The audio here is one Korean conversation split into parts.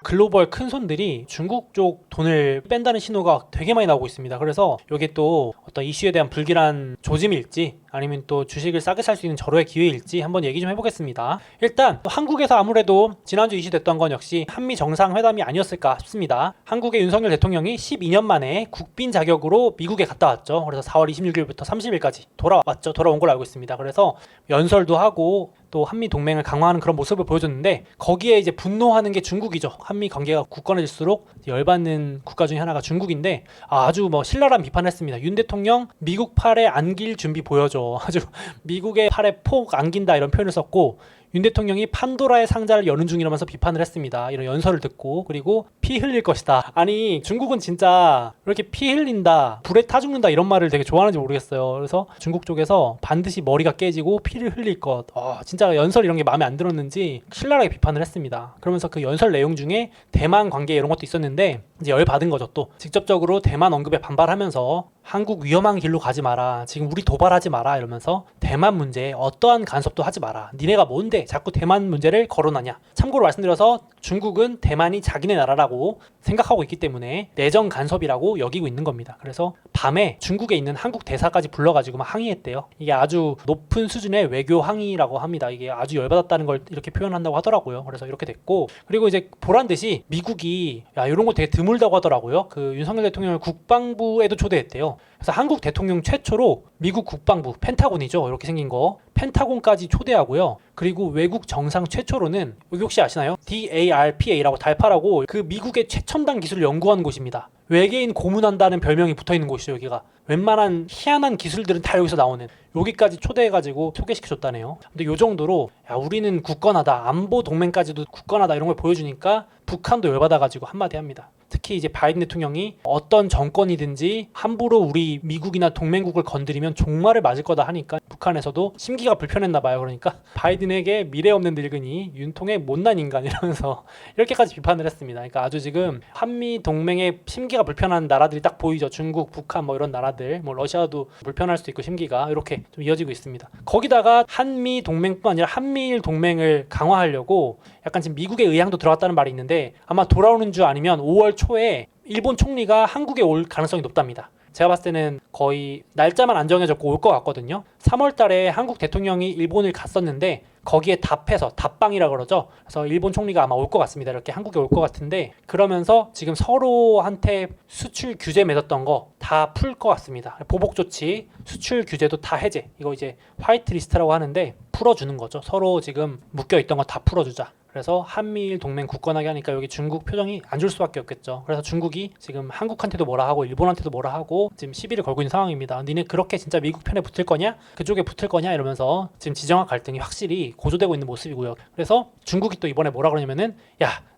글로벌 큰 손들이 중국 쪽 돈을 뺀다는 신호가 되게 많이 나오고 있습니다. 그래서 이게 또 어떤 이슈에 대한 불길한 조짐일지 아니면 또 주식을 싸게 살 수 있는 절호의 기회일지 한번 얘기 좀 해보겠습니다. 일단 한국에서 아무래도 지난주 이슈됐던 건 역시 한미 정상회담이 아니었을까 싶습니다. 한국의 윤석열 대통령이 12년 만에 국빈 자격으로 미국에 갔다 왔죠. 그래서 4월 26일부터 30일까지 돌아왔죠. 돌아온 걸로 알고 있습니다. 그래서 연설도 하고 또 한미 동맹을 강화하는 그런 모습을 보여줬는데 거기에 이제 분노하는 게 중국이죠. 한미 관계가 굳건해질수록 열받는 국가 중에 하나가 중국인데 아주 신랄한 비판을 했습니다. 윤 대통령 미국 팔에 안길 준비 보여줘. 아주 미국의 팔에 폭 안긴다 이런 표현을 썼고 윤 대통령이 판도라의 상자를 여는 중이라면서 비판을 했습니다. 이런 연설을 듣고 그리고 피 흘릴 것이다. 아니 중국은 진짜 이렇게 피 흘린다, 불에 타 죽는다 이런 말을 되게 좋아하는지 모르겠어요. 그래서 중국 쪽에서 반드시 머리가 깨지고 피를 흘릴 것. 진짜 연설 이런 게 마음에 안 들었는지 신랄하게 비판을 했습니다. 그러면서 그 연설 내용 중에 대만 관계 이런 것도 있었는데 이제 열 받은 거죠. 또 직접적으로 대만 언급에 반발하면서 한국 위험한 길로 가지 마라. 지금 우리 도발하지 마라. 이러면서 대만 문제에 어떠한 간섭도 하지 마라. 니네가 뭔데 자꾸 대만 문제를 거론하냐. 참고로 말씀드려서 중국은 대만이 자기네 나라라고 생각하고 있기 때문에 내정 간섭이라고 여기고 있는 겁니다. 그래서 밤에 중국에 있는 한국 대사까지 불러가지고 막 항의했대요. 이게 아주 높은 수준의 외교 항의라고 합니다. 이게 아주 열받았다는 걸 이렇게 표현한다고 하더라고요. 그래서 이렇게 됐고 그리고 이제 보란 듯이 미국이 이런 거 되게 드물다고 하더라고요. 그 윤석열 대통령을 국방부에도 초대했대요. 그래서 한국 대통령 최초로 미국 국방부 펜타곤이죠. 이렇게 생긴 거 펜타곤까지 초대하고요. 그리고 외국 정상 최초로는 여기 혹시 아시나요? DARPA라고 달파라고 그 미국의 최첨단 기술을 연구하는 곳입니다. 외계인 고문한다는 별명이 붙어있는 곳이죠. 여기가 웬만한 희한한 기술들은 다 여기서 나오는 여기까지 초대해가지고 소개시켜줬다네요. 근데 요 정도로 우리는 굳건하다, 안보 동맹까지도 굳건하다 이런 걸 보여주니까 북한도 열받아가지고 한마디 합니다. 특히 이제 바이든 대통령이 어떤 정권이든지 함부로 우리 미국이나 동맹국을 건드리면 종말을 맞을 거다 하니까 북한에서도 심기가 불편했나 봐요. 그러니까 바이든에게 미래 없는 늙은이, 윤통의 못난 인간 이러면서 이렇게까지 비판을 했습니다. 그러니까 아주 지금 한미 동맹의 심기가 불편한 나라들이 딱 보이죠. 중국, 북한 이런 나라들, 러시아도 불편할 수도 있고 심기가 이렇게 좀 이어지고 있습니다. 거기다가 한미 동맹뿐만 아니라 한미일 동맹을 강화하려고 약간 지금 미국의 의향도 들어갔다는 말이 있는데 아마 돌아오는 주 아니면 5월 초에 일본 총리가 한국에 올 가능성이 높답니다. 제가 봤을 때는 거의 날짜만 안 정해졌고 올 것 같거든요. 3월 달에 한국 대통령이 일본을 갔었는데 거기에 답해서 답방이라 그러죠. 그래서 일본 총리가 아마 올 것 같습니다. 이렇게 한국에 올 것 같은데 그러면서 지금 서로한테 수출 규제 맺었던 거 다 풀 것 같습니다. 보복 조치, 수출 규제도 다 해제. 이거 이제 화이트 리스트라고 하는데 풀어주는 거죠. 서로 지금 묶여 있던 거 다 풀어주자. 그래서 한미일 동맹 굳건하게 하니까 여기 중국 표정이 안 좋을 수밖에 없겠죠. 그래서 중국이 지금 한국한테도 뭐라 하고 일본한테도 뭐라 하고 지금 시비를 걸고 있는 상황입니다. 니네 그렇게 진짜 미국 편에 붙을 거냐? 그쪽에 붙을 거냐? 이러면서 지금 지정학 갈등이 확실히 고조되고 있는 모습이고요. 그래서 중국이 또 이번에 뭐라 그러냐면은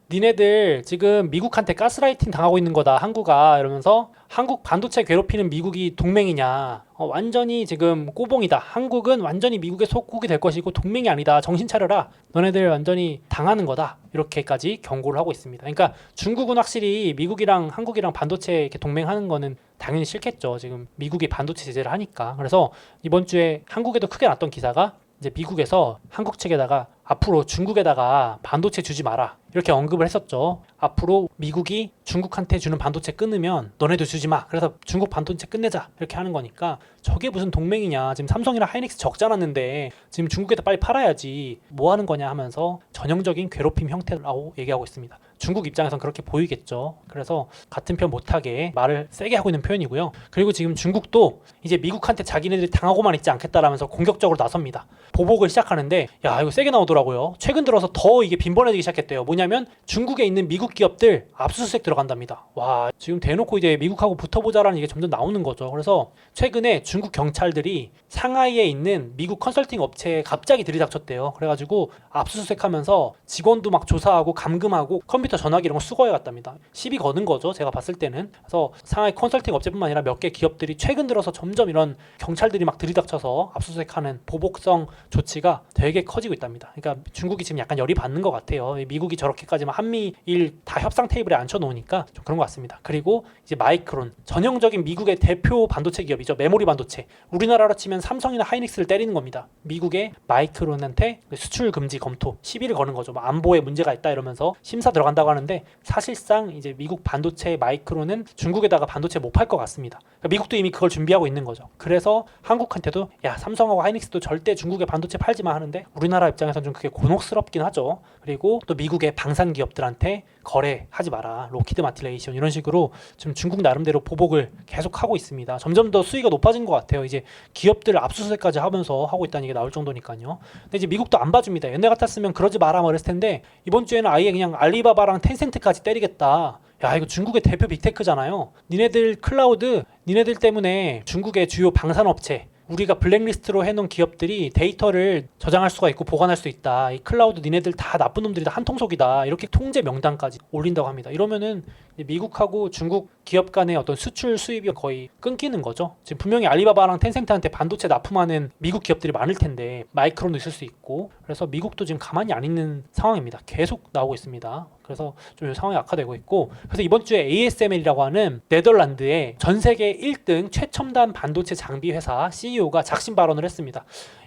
니네들 지금 미국한테 가스라이팅 당하고 있는 거다 한국아 이러면서 한국 반도체 괴롭히는 미국이 동맹이냐 완전히 지금 꼬봉이다. 한국은 완전히 미국의 속국이 될 것이고 동맹이 아니다. 정신 차려라. 너네들 완전히 당하는 거다. 이렇게까지 경고를 하고 있습니다. 그러니까 중국은 확실히 미국이랑 한국이랑 반도체 이렇게 동맹하는 거는 당연히 싫겠죠. 지금 미국이 반도체 제재를 하니까. 그래서 이번 주에 한국에도 크게 났던 기사가 이제 미국에서 한국 측에다가 앞으로 중국에다가 반도체 주지 마라 이렇게 언급을 했었죠. 앞으로 미국이 중국한테 주는 반도체 끊으면 너네도 주지 마. 그래서 중국 반도체 끝내자 이렇게 하는 거니까 저게 무슨 동맹이냐. 지금 삼성이랑 하이닉스 적지 않았는데 지금 중국에다 빨리 팔아야지 뭐 하는 거냐 하면서 전형적인 괴롭힘 형태라고 얘기하고 있습니다. 중국 입장에선 그렇게 보이겠죠. 그래서 같은 편 못하게 말을 세게 하고 있는 표현이고요. 그리고 지금 중국도 이제 미국한테 자기네들이 당하고만 있지 않겠다라면서 공격적으로 나섭니다. 보복을 시작하는데 이거 세게 나오더라고요. 최근 들어서 더 이게 빈번해지기 시작했대요. 뭐냐면 중국에 있는 미국 기업들 압수수색 들어간답니다. 와, 지금 대놓고 이제 미국하고 붙어보자라는 게 점점 나오는 거죠. 그래서 최근에 중국 경찰들이 상하이에 있는 미국 컨설팅 업체에 갑자기 들이닥쳤대요. 그래가지고 압수수색하면서 직원도 막 조사하고 감금하고 컴퓨터 전화기 이런 거 수거해 갔답니다. 시비 거는 거죠. 제가 봤을 때는. 그래서 상하이 컨설팅 업체뿐만 아니라 몇 개 기업들이 최근 들어서 점점 이런 경찰들이 막 들이닥쳐서 압수수색하는 보복성 조치가 되게 커지고 있답니다. 그러니까 중국이 지금 약간 열이 받는 것 같아요. 미국이 저렇게까지 막 한미일 다 협상 테이블에 앉혀놓으니까 좀 그런 것 같습니다. 그리고 이제 마이크론, 전형적인 미국의 대표 반도체 기업이죠. 메모리 반도체. 우리나라로 치면 삼성이나 하이닉스를 때리는 겁니다. 미국의 마이크론한테 수출 금지 검토 시비를 거는 거죠. 뭐 안보에 문제가 있다 이러면서 심사 들어간다고 하는데, 사실상 이제 미국 반도체 마이크론은 중국에다가 반도체 못 팔 것 같습니다. 그러니까 미국도 이미 그걸 준비하고 있는 거죠. 그래서 한국한테도 야, 삼성하고 하이닉스도 절대 중국에 반도체 팔지 마 하는데, 우리나라 입장에서는 좀 그게 곤혹스럽긴 하죠. 그리고 또 미국의 방산 기업들한테 거래하지 마라, 로키드 마틸레이션 이런 식으로 지금 중국 나름대로 보복을 계속 하고 있습니다. 점점 더 수위가 높아진 것 같아요. 이제 기업들 압수수색까지 하면서 하고 있다는 얘기가 나올 정도니까요. 근데 이제 미국도 안 봐줍니다. 옛날 같았으면 그러지 마라 뭐 이랬을 텐데, 이번 주에는 아예 그냥 알리바바랑 텐센트까지 때리겠다. 야, 이거 중국의 대표 빅테크잖아요. 니네들 클라우드, 니네들 때문에 중국의 주요 방산업체, 우리가 블랙리스트로 해놓은 기업들이 데이터를 저장할 수가 있고 보관할 수 있다. 이 클라우드 니네들 다 나쁜 놈들이다, 한통속이다, 이렇게 통제 명단까지 올린다고 합니다. 이러면은 미국하고 중국 기업 간의 어떤 수출 수입이 거의 끊기는 거죠. 지금 분명히 알리바바랑 텐센트한테 반도체 납품하는 미국 기업들이 많을 텐데, 마이크론도 있을 수 있고, 그래서 미국도 지금 가만히 안 있는 상황입니다. 계속 나오고 있습니다. 그래서 좀 상황이 악화되고 있고, 그래서 이번 주에 ASML이라고 하는 네덜란드의 전 세계 1등 최첨단 반도체 장비 회사 CEO가 작심 발언을 했습니다.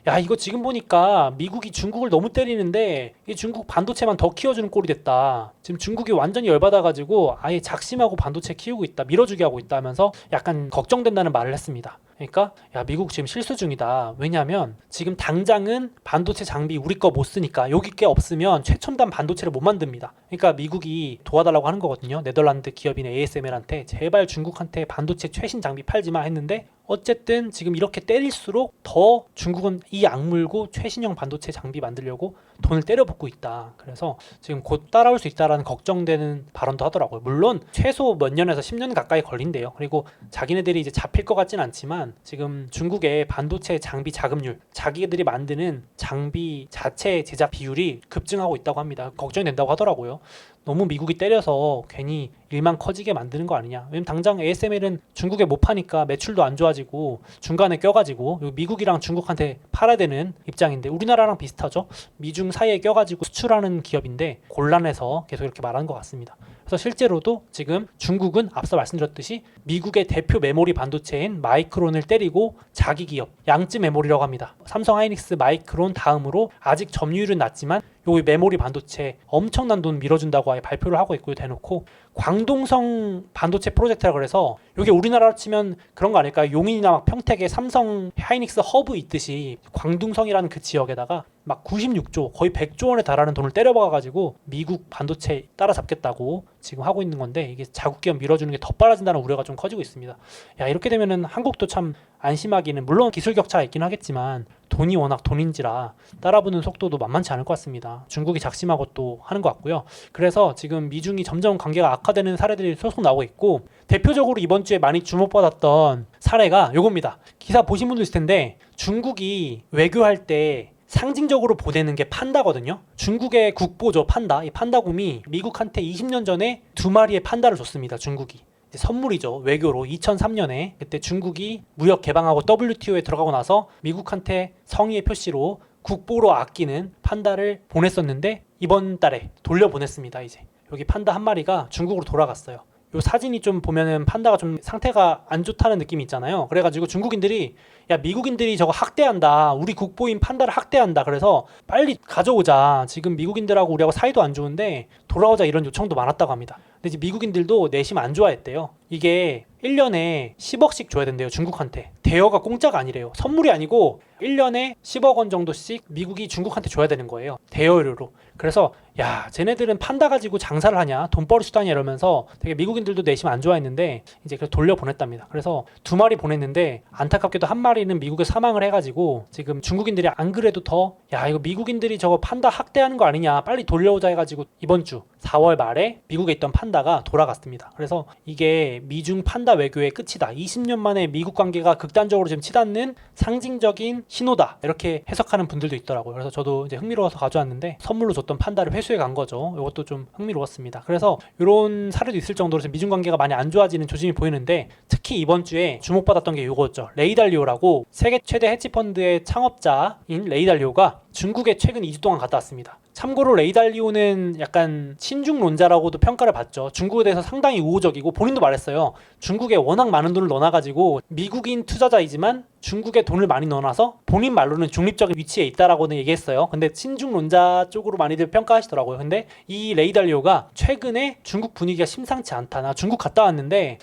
야, 이거 지금 보니까 미국이 중국을 너무 때리는데 이 중국 반도체만 더 키워주는 꼴이 됐다. 지금 중국이 완전히 열받아가지고 아예 작심하고 반도체 키우고 있다, 밀어주게 하고 있다 하면서 약간 걱정된다는 말을 했습니다. 그러니까 야, 미국 지금 실수 중이다. 왜냐하면 지금 당장은 반도체 장비 우리 거 못 쓰니까, 여기 게 없으면 최첨단 반도체를 못 만듭니다. 그러니까 미국이 도와달라고 하는 거거든요. 네덜란드 기업인 ASML한테 제발 중국한테 반도체 최신 장비 팔지 마 했는데, 어쨌든 지금 이렇게 때릴수록 더 중국은 이 악물고 최신형 반도체 장비 만들려고 돈을 때려붓고 있다. 그래서 지금 곧 따라올 수 있다라는 걱정되는 발언도 하더라고요. 물론 최소 몇 년에서 10년 가까이 걸린대요. 그리고 자기네들이 이제 잡힐 것 같진 않지만, 지금 중국의 반도체 장비 자급률, 자기들이 만드는 장비 자체 제작 비율이 급증하고 있다고 합니다. 걱정이 된다고 하더라고요. 너무 미국이 때려서 괜히 일만 커지게 만드는 거 아니냐. 왜냐면 당장 ASML은 중국에 못 파니까 매출도 안 좋아지고 중간에 껴가지고 미국이랑 중국한테 팔아야 되는 입장인데, 우리나라랑 비슷하죠. 미중 사이에 껴가지고 수출하는 기업인데 곤란해서 계속 이렇게 말하는 것 같습니다. 그래서 실제로도 지금 중국은 앞서 말씀드렸듯이 미국의 대표 메모리 반도체인 마이크론을 때리고 자기 기업 양쯔 메모리라고 합니다. 삼성 하이닉스 마이크론 다음으로 아직 점유율은 낮지만 요 메모리 반도체 엄청난 돈 밀어준다고 아예 발표를 하고 있고요, 대놓고. 광동성 반도체 프로젝트라 그래서 이게 우리나라로 치면 그런 거 아닐까요? 용인이나 막 평택에 삼성 하이닉스 허브 있듯이 광둥성이라는 그 지역에다가 막 96조 거의 100조 원에 달하는 돈을 때려박아가지고 미국 반도체 따라잡겠다고 지금 하고 있는 건데, 이게 자국 기업 밀어주는 게 더 빨라진다는 우려가 좀 커지고 있습니다. 야, 이렇게 되면은 한국도 참 안심하기는, 물론 기술 격차가 있긴 하겠지만 돈이 워낙 돈인지라 따라붙는 속도도 만만치 않을 것 같습니다. 중국이 작심하고 또 하는 것 같고요. 그래서 지금 미중이 점점 관계가 악화되는 사례들이 계속 나오고 있고, 대표적으로 이번 주에 많이 주목받았던 사례가 요겁니다. 기사 보신 분도 있을 텐데, 중국이 외교할 때 상징적으로 보내는 게 판다거든요. 중국의 국보죠, 판다. 이 판다곰이 미국한테 20년 전에 2마리의 판다를 줬습니다. 중국이 선물이죠. 외교로 2003년에 그때 중국이 무역 개방하고 WTO에 들어가고 나서 미국한테 성의의 표시로 국보로 아끼는 판다를 보냈었는데, 이번 달에 돌려보냈습니다. 이제 여기 판다 한 마리가 중국으로 돌아갔어요. 요 사진이 좀 보면은 판다가 좀 상태가 안 좋다는 느낌이 있잖아요. 그래가지고 중국인들이 야, 미국인들이 저거 학대한다, 우리 국보인 판다를 학대한다, 그래서 빨리 가져오자, 지금 미국인들하고 우리하고 사이도 안 좋은데 돌아오자, 이런 요청도 많았다고 합니다. 근데 이제 미국인들도 내심 안 좋아했대요. 이게 1년에 10억씩 줘야 된대요, 중국한테. 대여가 공짜가 아니래요. 선물이 아니고 1년에 10억 원 정도씩 미국이 중국한테 줘야 되는 거예요, 대여료로. 그래서 야, 쟤네들은 판다 가지고 장사를 하냐, 돈벌이 수단이야, 이러면서 되게 미국인들도 내심 안 좋아했는데 이제 그래서 돌려보냈답니다. 그래서 2마리 보냈는데 안타깝게도 한 마리는 미국에 사망을 해가지고 지금 중국인들이 안 그래도 더 야, 이거 미국인들이 저거 판다 학대하는 거 아니냐, 빨리 돌려오자 해가지고 이번 주 4월 말에 미국에 있던 판다가 돌아갔습니다. 그래서 이게 미중 판다 외교의 끝이다, 20년 만에 미국 관계가 극단적으로 지금 치닫는 상징적인 신호다, 이렇게 해석하는 분들도 있더라고요. 그래서 저도 이제 흥미로워서 가져왔는데, 선물로 줬던 판다를 회수해 간 거죠. 이것도 좀 흥미로웠습니다. 그래서 이런 사례도 있을 정도로 지금 미중 관계가 많이 안 좋아지는 조짐이 보이는데, 특히 이번 주에 주목받았던 게 이거였죠. 레이 달리오라고 세계 최대 헤지펀드의 창업자인 레이 달리오가 중국에 최근 2주 동안 갔다 왔습니다. 참고로 레이달리오는 약간 친중론자라고도 평가를 받죠. 중국에 대해서 상당히 우호적이고 본인도 말했어요. 중국에 워낙 많은 돈을 넣어놔가지고 미국인 투자자이지만 중국에 돈을 많이 넣어놔서 본인 말로는 중립적인 위치에 있다라고는 얘기했어요. 근데 친중론자 쪽으로 많이들 평가하시더라고요. 근데 이 레이달리오가 최근에 중국 분위기가 심상치 않다. 나 중국 갔다 왔는데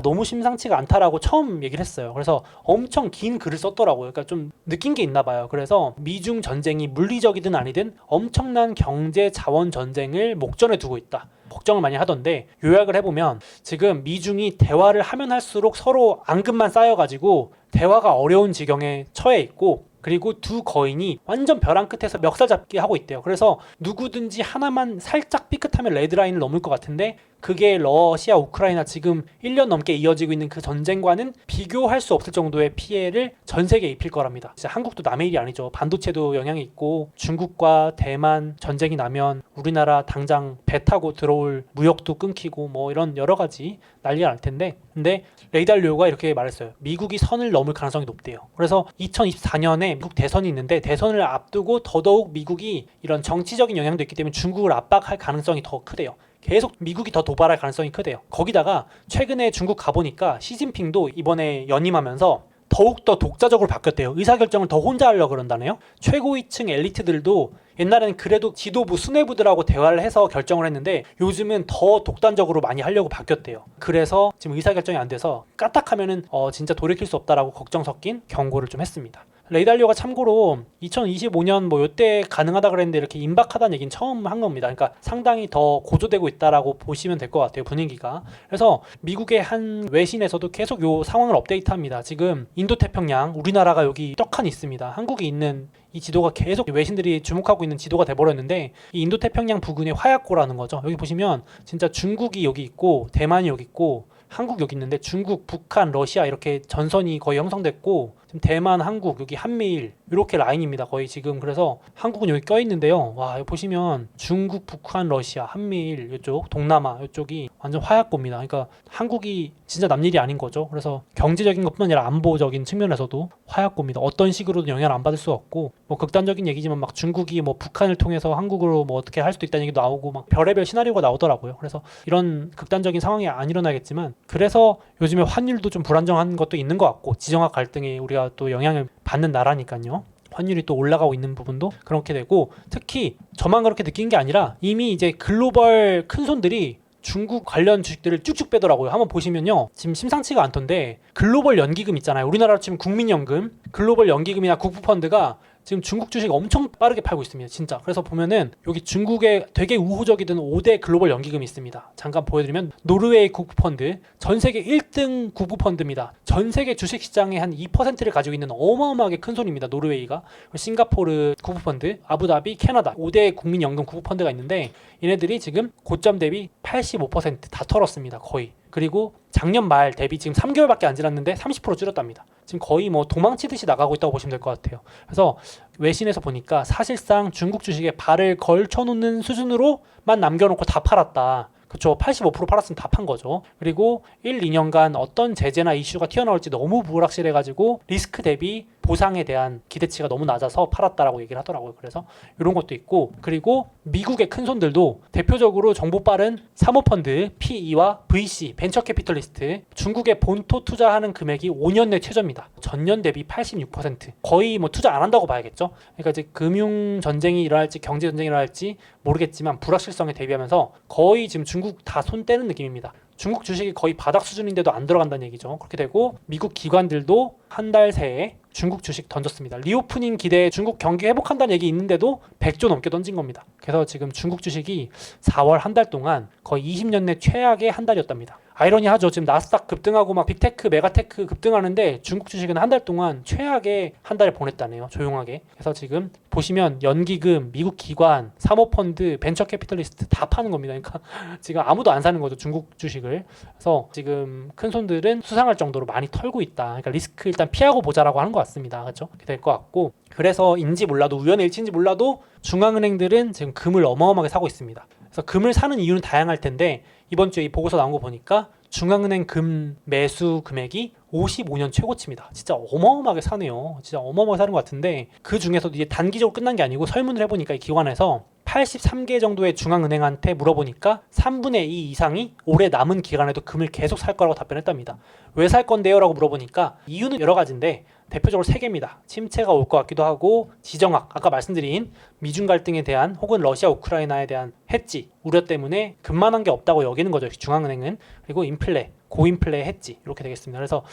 너무 심상치가 않다라고 처음 얘기를 했어요. 그래서 엄청 긴 글을 썼더라고요. 그러니까 좀 느낀 게 있나 봐요. 그래서 미중 전쟁이 물리적이든 아니든 엄청난 경제 자원 전쟁을 목전에 두고 있다. 걱정을 많이 하던데 요약을 해보면 지금 미중이 대화를 하면 할수록 서로 앙금만 쌓여가지고 대화가 어려운 지경에 처해 있고 그리고 두 거인이 완전 벼랑 끝에서 멱살 잡기 하고 있대요. 그래서 누구든지 하나만 살짝 삐끗하면 레드라인을 넘을 것 같은데 그게 러시아, 우크라이나 지금 1년 넘게 이어지고 있는 그 전쟁과는 비교할 수 없을 정도의 피해를 전 세계에 입힐 거랍니다. 진짜 한국도 남의 일이 아니죠. 반도체도 영향이 있고 중국과 대만 전쟁이 나면 우리나라 당장 배 타고 들어올 무역도 끊기고 뭐 이런 여러 가지 난리가 날 텐데 근데 레이달리오가 이렇게 말했어요. 미국이 선을 넘을 가능성이 높대요. 그래서 2024년에 미국 대선이 있는데 대선을 앞두고 더더욱 미국이 이런 정치적인 영향도 있기 때문에 중국을 압박할 가능성이 더 크대요. 계속 미국이 더 도발할 가능성이 크대요. 거기다가 최근에 중국 가보니까 시진핑도 이번에 연임하면서 더욱더 독자적으로 바뀌었대요. 의사결정을 더 혼자 하려고 그런다네요. 최고위층 엘리트들도 옛날에는 그래도 지도부, 수뇌부들하고 대화를 해서 결정을 했는데 요즘은 더 독단적으로 많이 하려고 바뀌었대요. 그래서 지금 의사결정이 안 돼서 까딱하면은 진짜 돌이킬 수 없다라고 걱정 섞인 경고를 좀 했습니다. 레이달리오가 참고로 2025년 뭐 요때 가능하다 그랬는데 이렇게 임박하다는 얘기는 처음 한 겁니다. 그러니까 상당히 더 고조되고 있다라고 보시면 될 것 같아요. 분위기가. 그래서 미국의 한 외신에서도 계속 요 상황을 업데이트합니다. 지금 인도태평양 우리나라가 여기 떡하니 있습니다. 한국이 있는 이 지도가 계속 외신들이 주목하고 있는 지도가 돼버렸는데 이 인도태평양 부근의 화약고라는 거죠. 여기 보시면 진짜 중국이 여기 있고 대만이 여기 있고 한국 여기 있는데 중국, 북한, 러시아 이렇게 전선이 거의 형성됐고 지금 대만, 한국, 여기 한미일 이렇게 라인입니다. 거의 지금 그래서 한국은 여기 껴있는데요. 와 여기 보시면 중국, 북한, 러시아, 한미일 이쪽 동남아 이쪽이 완전 화약고입니다. 그러니까 한국이 진짜 남일이 아닌 거죠. 그래서 경제적인 것뿐만 아니라 안보적인 측면에서도 화약고입니다. 어떤 식으로든 영향을 안 받을 수 없고 뭐 극단적인 얘기지만 막 중국이 뭐 북한을 통해서 한국으로 뭐 어떻게 할 수도 있다는 얘기도 나오고 막 별의별 시나리오가 나오더라고요. 그래서 이런 극단적인 상황이 안 일어나겠지만 그래서 요즘에 환율도 좀 불안정한 것도 있는 것 같고 지정학 갈등에 우리가 또 영향을 받는 나라니까요. 환율이 또 올라가고 있는 부분도 그렇게 되고 특히 저만 그렇게 느낀 게 아니라 이미 이제 글로벌 큰손들이 중국 관련 주식들을 쭉쭉 빼더라고요. 한번 보시면요. 지금 심상치가 않던데 글로벌 연기금 있잖아요. 우리나라로 치면 국민연금, 글로벌 연기금이나 국부펀드가 지금 중국 주식 엄청 빠르게 팔고 있습니다. 진짜. 그래서 보면은 여기 중국에 되게 우호적이던 5대 글로벌 연기금이 있습니다. 잠깐 보여드리면 노르웨이 국부펀드, 전 세계 1등 국부펀드입니다. 전 세계 주식시장의 한 2%를 가지고 있는 어마어마하게 큰 손입니다. 노르웨이가. 싱가포르 국부펀드, 아부다비, 캐나다 5대 국민연금 국부펀드가 있는데 얘네들이 지금 고점 대비 85%다 털었습니다. 거의. 그리고 작년 말 대비 지금 3개월밖에 안 지났는데 30% 줄였답니다. 지금 거의 뭐 도망치듯이 나가고 있다고 보시면 될 것 같아요. 그래서 외신에서 보니까 사실상 중국 주식에 발을 걸쳐놓는 수준으로만 남겨놓고 다 팔았다. 그쵸. 85% 팔았으면 다 판 거죠. 그리고 1, 2년간 어떤 제재나 이슈가 튀어나올지 너무 불확실해가지고 리스크 대비 보상에 대한 기대치가 너무 낮아서 팔았다라고 얘기를 하더라고요. 그래서 이런 것도 있고 그리고 미국의 큰손들도 대표적으로 정보 빠른 사모펀드 PE와 VC 벤처 캐피털리스트 중국에 본토 투자하는 금액이 5년 내 최저입니다. 전년 대비 86% 거의 뭐 투자 안 한다고 봐야겠죠. 그러니까 이제 금융 전쟁이 일어날지 경제 전쟁이 일어날지 모르겠지만 불확실성에 대비하면서 거의 지금 중국 다 손 떼는 느낌입니다. 중국 주식이 거의 바닥 수준인데도 안 들어간다는 얘기죠. 그렇게 되고 미국 기관들도 한 달 새에 중국 주식 던졌습니다. 리오프닝 기대에 중국 경기 회복한다는 얘기 있는데도 100조 넘게 던진 겁니다. 그래서 지금 중국 주식이 4월 한 달 동안 거의 20년 내 최악의 한 달이었답니다. 아이러니하죠. 지금 나스닥 급등하고 막 빅테크, 메가테크 급등하는데 중국 주식은 한 달 동안 최악의 한 달을 보냈다네요. 조용하게. 그래서 지금 보시면 연기금, 미국 기관, 사모펀드, 벤처 캐피털리스트 다 파는 겁니다. 그러니까 지금 아무도 안 사는 거죠. 중국 주식을. 그래서 지금 큰 손들은 수상할 정도로 많이 털고 있다. 그러니까 리스크 일단 피하고 보자라고 하는 것 같습니다. 그렇죠? 그렇게 될 것 같고 그래서인지 몰라도 우연의 일치인지 몰라도 중앙은행들은 지금 금을 어마어마하게 사고 있습니다. 그래서 금을 사는 이유는 다양할 텐데 이번 주에 이 보고서 나온 거 보니까 중앙은행 금 매수 금액이 55년 최고치입니다. 진짜 어마어마하게 사네요. 진짜 어마어마하게 사는 것 같은데 그 중에서도 이제 단기적으로 끝난 게 아니고 설문을 해보니까 이 기관에서 83개 정도의 중앙은행한테 물어보니까 3분의 2 이상이 올해 남은 기간에도 금을 계속 살 거라고 답변했답니다. 왜 살 건데요? 라고 물어보니까 이유는 여러 가지인데 대표적으로 3개입니다. 침체가 올 것 같기도 하고, 지정학, 아까 말씀드린 미중 갈등에 대한 혹은 러시아 우크라이나에 대한 해지 우려 때문에 금만한 게 없다고 여기는 거죠, 중앙은행은. 그리고 인플레, 고인플레 해지 이렇게 되겠습니다. 그래서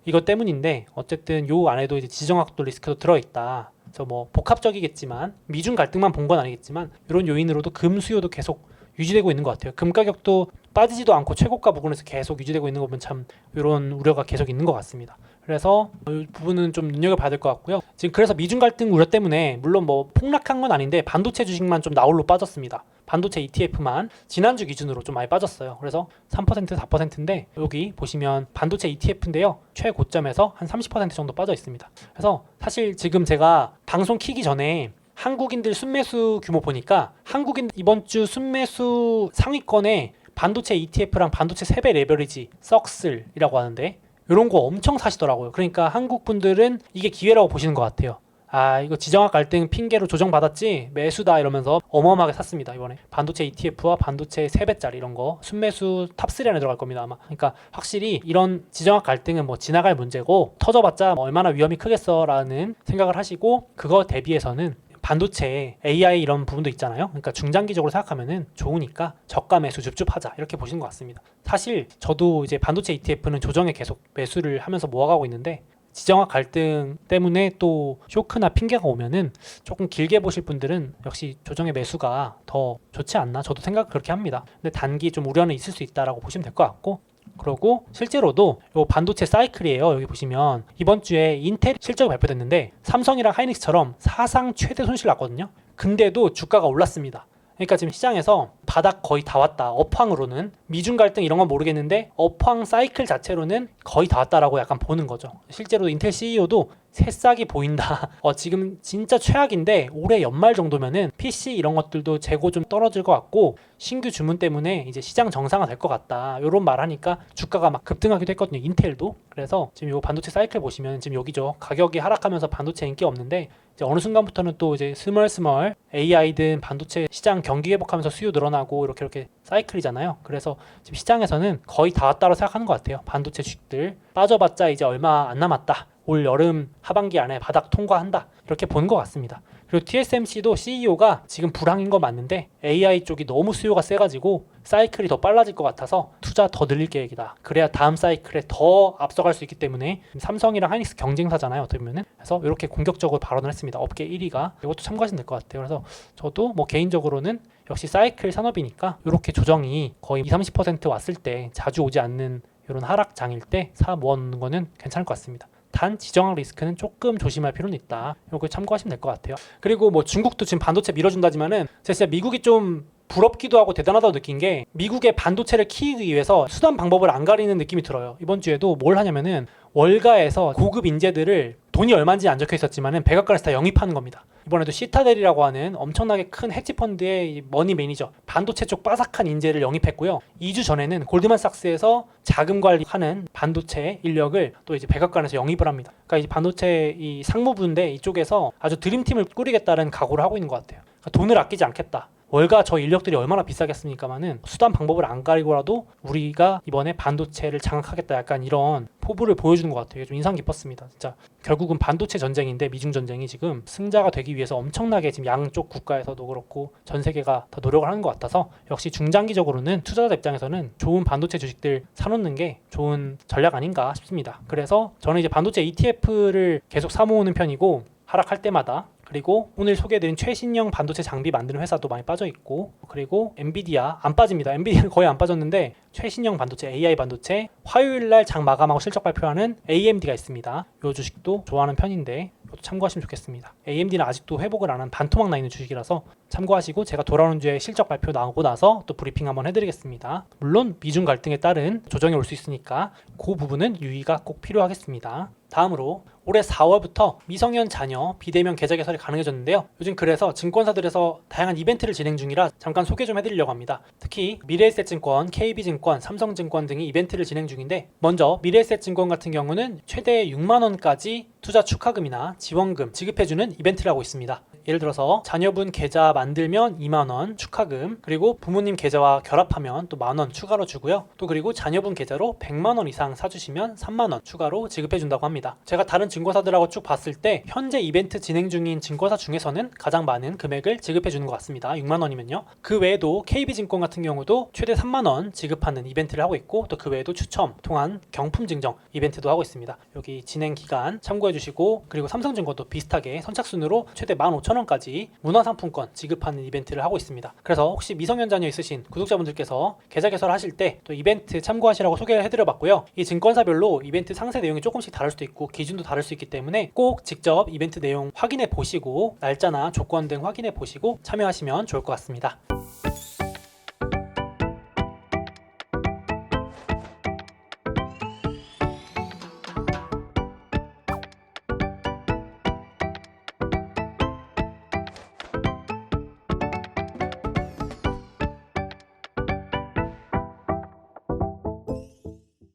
이것 때문인데 어쨌든 요 안에도 이제 지정학도 리스크도 들어있다. 그래서 뭐 복합적이겠지만 미중 갈등만 본 건 아니겠지만 이런 요인으로도 금 수요도 계속 유지되고 있는 것 같아요. 금 가격도 빠지지도 않고 최고가 부근에서 계속 유지되고 있는 거 보면 참 이런 우려가 계속 있는 것 같습니다. 그래서 이 부분은 좀 눈여겨봐야 될 것 같고요. 지금 그래서 미중 갈등 우려 때문에 물론 뭐 폭락한 건 아닌데 반도체 주식만 좀 나홀로 빠졌습니다. 반도체 ETF만 지난주 기준으로 좀 많이 빠졌어요. 그래서 3% 4%인데 여기 보시면 반도체 ETF인데요. 최고점에서 한 30% 정도 빠져 있습니다. 그래서 사실 지금 제가 방송 키기 전에 한국인들 순매수 규모 보니까 한국인 이번 주 순매수 상위권에 반도체 ETF랑 반도체 3배 레버리지 썩슬이라고 하는데 이런 거 엄청 사시더라고요. 그러니까 한국 분들은 이게 기회라고 보시는 것 같아요. 아, 이거 지정학 갈등 핑계로 조정받았지 매수다 이러면서 어마어마하게 샀습니다. 이번에 반도체 ETF와 반도체 3배짜리 이런 거 순매수 탑3 안에 들어갈 겁니다 아마. 그러니까 확실히 이런 지정학 갈등은 뭐 지나갈 문제고 터져봤자 뭐 얼마나 위험이 크겠어 라는 생각을 하시고, 그거 대비해서는 반도체, AI 이런 부분도 있잖아요. 그러니까 중장기적으로 생각하면은 좋으니까 저가 매수 줍줍하자 이렇게 보시는 것 같습니다. 사실 저도 이제 반도체 ETF는 조정에 계속 매수를 하면서 모아가고 있는데 지정학 갈등 때문에 또 쇼크나 핑계가 오면은 조금 길게 보실 분들은 역시 조정의 매수가 더 좋지 않나, 저도 생각 그렇게 합니다. 근데 단기 좀 우려는 있을 수 있다라고 보시면 될 것 같고, 그리고 실제로도 요 반도체 사이클이에요. 여기 보시면 이번 주에 인텔 실적이 발표됐는데 삼성이랑 하이닉스처럼 사상 최대 손실 났거든요. 근데도 주가가 올랐습니다. 그러니까 지금 시장에서 바닥 거의 다 왔다. 업황으로는 미중 갈등 이런 건 모르겠는데 업황 사이클 자체로는 거의 다 왔다라고 약간 보는 거죠. 실제로 인텔 CEO도 새싹이 보인다. 지금 진짜 최악인데 올해 연말 정도면은 PC 이런 것들도 재고 좀 떨어질 것 같고 신규 주문 때문에 이제 시장 정상화 될 것 같다. 이런 말 하니까 주가가 막 급등하기도 했거든요. 인텔도. 그래서 지금 요 반도체 사이클 보시면 지금 여기죠. 가격이 하락하면서 반도체 인기 없는데 이제 어느 순간부터는 또 이제 스멀스멀 AI든 반도체 시장 경기 회복하면서 수요 늘어나고 이렇게 사이클이잖아요. 그래서 지금 시장에서는 거의 다 왔다고 생각하는 것 같아요. 반도체 주식들 빠져봤자 이제 얼마 안 남았다. 올 여름 하반기 안에 바닥 통과한다. 이렇게 보는 것 같습니다. 그리고 TSMC도 CEO가 지금 불황인 거 맞는데 AI 쪽이 너무 수요가 세가지고 사이클이 더 빨라질 것 같아서 투자 더 늘릴 계획이다. 그래야 다음 사이클에 더 앞서갈 수 있기 때문에 삼성이랑 하이닉스 경쟁사잖아요. 어떻게 보면은. 그래서 이렇게 공격적으로 발언을 했습니다. 업계 1위가. 이것도 참고하시면 될 것 같아요. 그래서 저도 뭐 개인적으로는 역시 사이클 산업이니까 이렇게 조정이 거의 20-30% 왔을 때 자주 오지 않는 이런 하락장일 때 사 모아놓는 거는 괜찮을 것 같습니다. 단 지정학 리스크는 조금 조심할 필요는 있다. 이거 참고하시면 될 것 같아요. 그리고 뭐 중국도 지금 반도체 밀어준다지만은 제가 진짜 미국이 좀 부럽기도 하고 대단하다고 느낀 게 미국의 반도체를 키우기 위해서 수단 방법을 안 가리는 느낌이 들어요. 이번 주에도 뭘 하냐면은 월가에서 고급 인재들을 돈이 얼마인지 안 적혀 있었지만은 백악관에서 다 영입하는 겁니다. 이번에도 시타델이라고 하는 엄청나게 큰 헤지펀드의 머니 매니저, 반도체 쪽 빠삭한 인재를 영입했고요. 2주 전에는 골드만삭스에서 자금 관리하는 반도체 인력을 또 이제 백악관에서 영입을 합니다. 그러니까 이 반도체 이 상무부인데 이쪽에서 아주 드림팀을 꾸리겠다는 각오를 하고 있는 것 같아요. 그러니까 돈을 아끼지 않겠다. 월가 저 인력들이 얼마나 비싸겠습니까마는 수단 방법을 안 가리고라도 우리가 이번에 반도체를 장악하겠다, 약간 이런 포부를 보여주는 것 같아요. 좀 인상 깊었습니다. 진짜 결국은 반도체 전쟁인데 미중 전쟁이 지금 승자가 되기 위해서 엄청나게 지금 양쪽 국가에서도 그렇고 전 세계가 더 노력을 하는 것 같아서 역시 중장기적으로는 투자자 입장에서는 좋은 반도체 주식들 사놓는 게 좋은 전략 아닌가 싶습니다. 그래서 저는 이제 반도체 ETF를 계속 사모으는 편이고 하락할 때마다, 그리고 오늘 소개해드린 최신형 반도체 장비 만드는 회사도 많이 빠져있고, 그리고 엔비디아 안 빠집니다. 엔비디아는 거의 안 빠졌는데 최신형 반도체, AI 반도체, 화요일날 장 마감하고 실적 발표하는 AMD가 있습니다. 이 주식도 좋아하는 편인데 이것도 참고하시면 좋겠습니다. AMD는 아직도 회복을 안 한 반토막 나 있는 주식이라서 참고하시고 제가 돌아오는 주에 실적 발표 나오고 나서 또 브리핑 한번 해드리겠습니다. 물론 미중 갈등에 따른 조정이 올 수 있으니까 그 부분은 유의가 꼭 필요하겠습니다. 다음으로 올해 4월부터 미성년 자녀 비대면 계좌 개설이 가능해졌는데요. 요즘 그래서 증권사들에서 다양한 이벤트를 진행 중이라 잠깐 소개 좀 해드리려고 합니다. 특히 미래에셋증권, KB증권, 삼성증권 등이 이벤트를 진행 중인데, 먼저 미래에셋증권 같은 경우는 최대 6만 원까지 투자 축하금이나 지원금 지급해주는 이벤트를 하고 있습니다. 예를 들어서 자녀분 계좌 만들면 2만 원 축하금, 그리고 부모님 계좌와 결합하면 또 만 원 추가로 주고요. 또 그리고 자녀분 계좌로 100만 원 이상 사주시면 3만 원 추가로 지급해준다고 합니다. 제가 다른 증권사들하고 쭉 봤을 때 현재 이벤트 진행 중인 증권사 중에서는 가장 많은 금액을 지급해주는 것 같습니다. 6만 원이면요. 그 외에도 KB증권 같은 경우도 최대 3만 원 지급하는 이벤트를 하고 있고, 또 그 외에도 추첨 통한 경품 증정 이벤트도 하고 있습니다. 여기 진행 기간 참고해주시고, 그리고 삼성증권도 비슷하게 선착순으로 최대 15,000원까지 문화상품권 지급하는 이벤트를 하고 있습니다. 그래서 혹시 미성년 자녀 있으신 구독자분들께서 계좌 개설하실 때 또 이벤트 참고하시라고 소개를 해드려봤고요. 이 증권사별로 이벤트 상세 내용이 조금씩 다를 수도 있고 기준도 다를 수 있기 때문에 꼭 직접 이벤트 내용 확인해 보시고 날짜나 조건 등 확인해 보시고 참여하시면 좋을 것 같습니다.